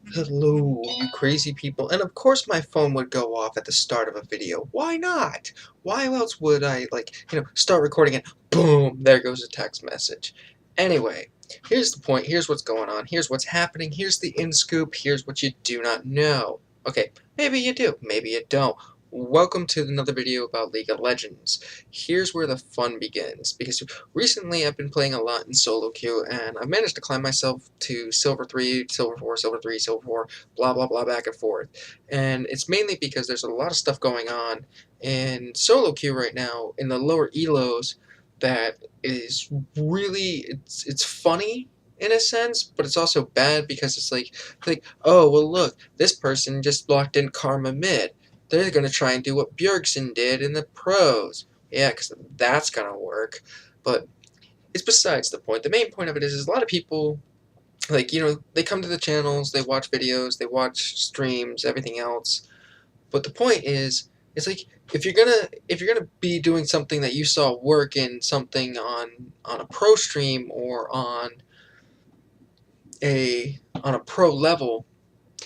Hello, you crazy people. And of course my phone would go off at the start of a video. Why not? Why else would I, start recording and boom, there goes a text message. Anyway, here's the point. Here's what's going on. Here's what's happening. Here's the in scoop. Here's what you do not know. Okay, maybe you do. Maybe you don't. Welcome to another video about League of Legends. Here's where the fun begins, because recently I've been playing a lot in solo queue, and I've managed to climb myself to Silver 3, Silver 4, Silver 3, Silver 4, blah blah blah back and forth. And it's mainly because there's a lot of stuff going on in solo queue right now in the lower elos that is really, it's funny in a sense, but it's also bad because it's like, oh well, look, this person just locked in Karma mid. They're going to try and do what Bjergsen did in the pros. Yeah, because that's going to work. But it's besides the point. The main point of it is a lot of people, they come to the channels, they watch videos, they watch streams, everything else. But the point is, it's like, if you're gonna be doing something that you saw work in something on a pro stream or on a pro level,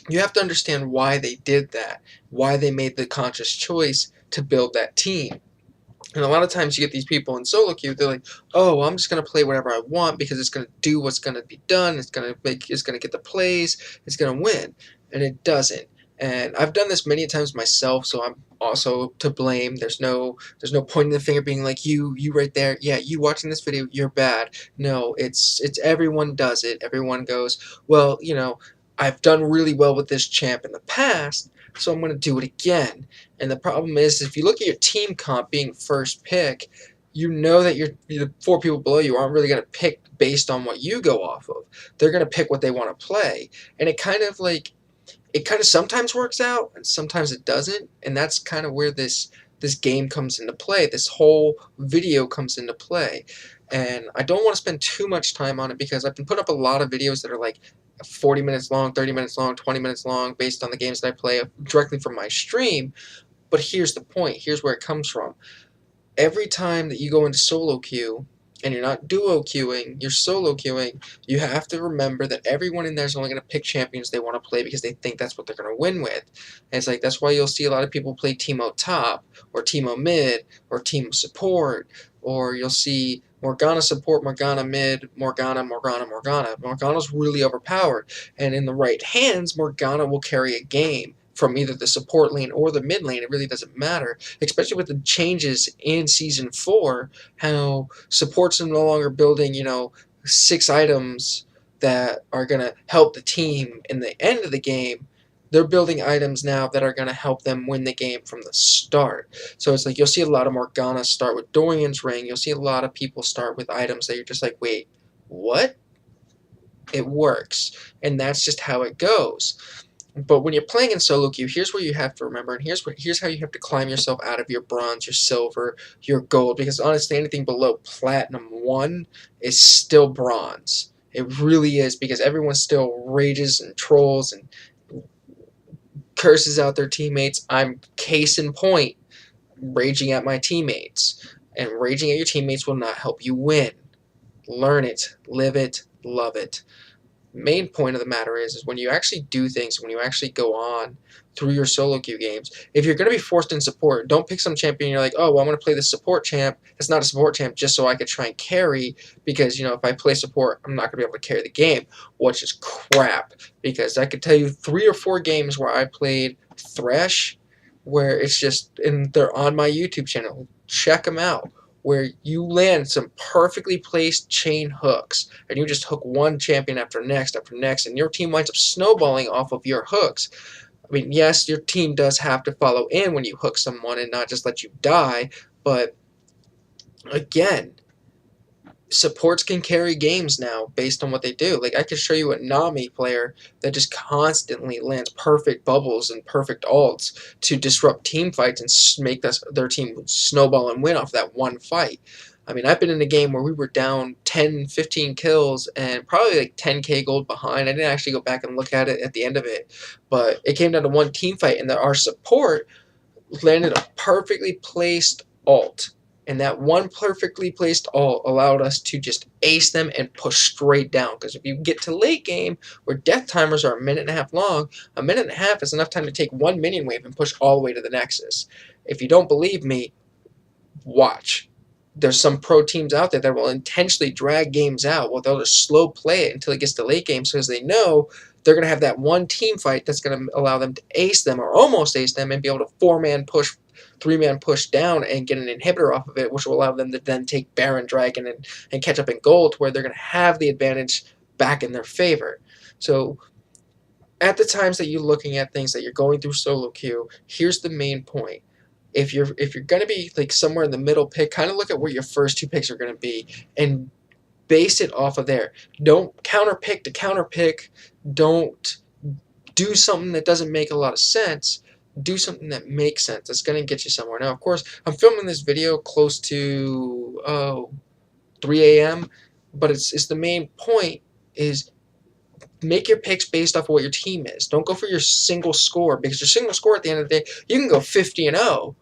you have to understand why they did that, why they made the conscious choice to build that team. And a lot of times you get these people in solo queue, they're like, oh, well, I'm just going to play whatever I want because it's going to do what's going to be done, it's going to get the plays, it's going to win. And it doesn't. And I've done this many times myself, so I'm also to blame. There's no pointing the finger being like, you right there, yeah, you watching this video, you're bad. No, it's everyone does it. Everyone goes, well, I've done really well with this champ in the past, so I'm going to do it again. And the problem is, if you look at your team comp being first pick, you know that the four people below you aren't really going to pick based on what you go off of. They're going to pick what they want to play. And it kind of sometimes works out and sometimes it doesn't. And that's kind of where this game comes into play. This whole video comes into play. And I don't want to spend too much time on it because I've been putting up a lot of videos that are like 40 minutes long, 30 minutes long, 20 minutes long based on the games that I play directly from my stream. But here's the point. Here's where it comes from. Every time that you go into solo queue and you're not duo queuing, you're solo queuing, you have to remember that everyone in there is only going to pick champions they want to play because they think that's what they're going to win with. And it's like, that's why you'll see a lot of people play Teemo top or Teemo mid or Teemo support, or you'll see Morgana support, Morgana mid, Morgana, Morgana, Morgana. Morgana's really overpowered, and in the right hands, Morgana will carry a game from either the support lane or the mid lane. It really doesn't matter, especially with the changes in Season 4, how supports are no longer building, 6 items that are going to help the team in the end of the game. They're building items now that are going to help them win the game from the start. So it's like you'll see a lot of Morgana start with Dorian's Ring. You'll see a lot of people start with items that you're just like, wait, what? It works. And that's just how it goes. But when you're playing in solo queue, here's what you have to remember, and here's how you have to climb yourself out of your bronze, your silver, your gold, because honestly, anything below Platinum 1 is still bronze. It really is, because everyone still rages and trolls and curses out their teammates. I'm case in point, raging at my teammates. And raging at your teammates will not help you win. Learn it, live it, love it. Main point of the matter is when you actually do things, when you actually go on through your solo queue games, if you're going to be forced in support, don't pick some champion you're like, oh, well, I'm going to play this support champ. It's not a support champ just so I could try and carry, because, if I play support, I'm not going to be able to carry the game, which is crap, because I could tell you 3 or 4 games where I played Thresh, where it's just, and they're on my YouTube channel. Check them out, where you land some perfectly placed chain hooks, and you just hook one champion after next, and your team winds up snowballing off of your hooks. I mean, yes, your team does have to follow in when you hook someone and not just let you die, but again, supports can carry games now based on what they do. Like, I could show you a Nami player that just constantly lands perfect bubbles and perfect ults to disrupt team fights and make their team snowball and win off that one fight. I mean, I've been in a game where we were down 10, 15 kills and probably like 10k gold behind. I didn't actually go back and look at it at the end of it, but it came down to one team fight, and our support landed a perfectly placed ult And that one perfectly placed ult allowed us to just ace them and push straight down. Because if you get to late game, where death timers are 1.5 minutes long, 1.5 minutes is enough time to take one minion wave and push all the way to the Nexus. If you don't believe me, watch. There's some pro teams out there that will intentionally drag games out. Well, they'll just slow play it until it gets to late game because they know they're going to have that one team fight that's going to allow them to ace them or almost ace them and be able to 4-man push, 3-man push down and get an inhibitor off of it, which will allow them to then take Baron Dragon and catch up in gold to where they're going to have the advantage back in their favor. So at the times that you're looking at things that you're going through solo queue, here's the main point. If you're gonna be like somewhere in the middle pick, kind of look at where your first 2 picks are gonna be and base it off of there. Don't counter pick to counter pick. Don't do something that doesn't make a lot of sense. Do something that makes sense. That's gonna get you somewhere. Now, of course, I'm filming this video close to 3 a.m., but it's the main point is make your picks based off of what your team is. Don't go for your single score, because your single score at the end of the day, you can go 50-0,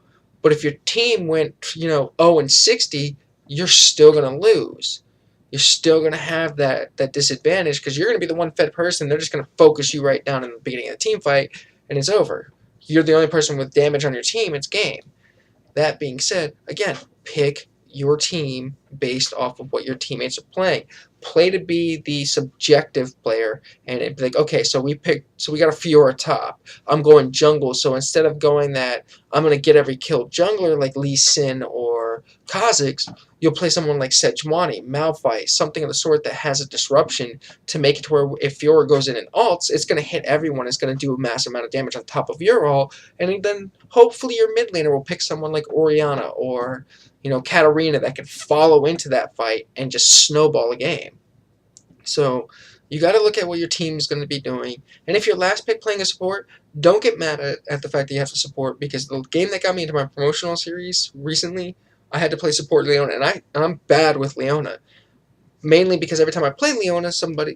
but if your team went 0-60, you're still gonna lose. You're still gonna have that disadvantage because you're gonna be the one fed person. They're just gonna focus you right down in the beginning of the team fight, and it's over. You're the only person with damage on your team. It's game. That being said, again, pick your team based off of what your teammates are playing. Play to be the subjective player, and it'd be like, okay, so we got a Fiora top. I'm going jungle, so instead of going that I'm gonna get every kill jungler like Lee Sin or Kha'Zix, you'll play someone like Sejuani, Malphite, something of the sort that has a disruption to make it to where if Fiora goes in and ults, it's gonna hit everyone. It's gonna do a massive amount of damage on top of your ult, and then hopefully your mid laner will pick someone like Orianna or Katarina that can follow into that fight and just snowball a game. So you got to look at what your team is going to be doing. And if your last pick playing a support, don't get mad at the fact that you have to support, because the game that got me into my promotional series recently, I had to play support Leona, and I'm bad with Leona. Mainly because every time I play Leona,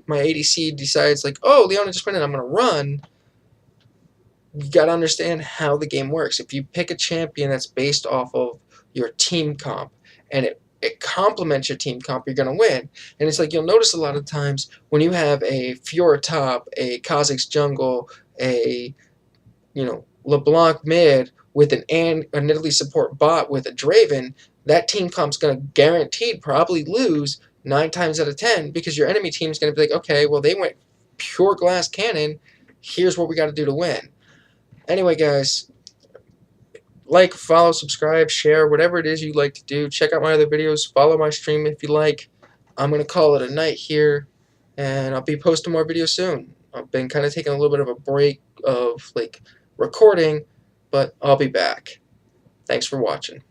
my ADC decides like, oh, Leona just went in, I'm going to run. You got to understand how the game works. If you pick a champion that's based off of your team comp, and it complements your team comp, you're going to win. And it's like you'll notice a lot of times when you have a Fiora top, a Kha'Zix jungle, a LeBlanc mid with a Nidalee support bot with a Draven, that team comp's going to guaranteed probably lose 9 times out of 10 because your enemy team's going to be like, okay, well, they went pure glass cannon. Here's what we got to do to win. Anyway, guys, like, follow, subscribe, share, whatever it is you like to do. Check out my other videos. Follow my stream if you like. I'm going to call it a night here, and I'll be posting more videos soon. I've been kind of taking a little bit of a break of, recording, but I'll be back. Thanks for watching.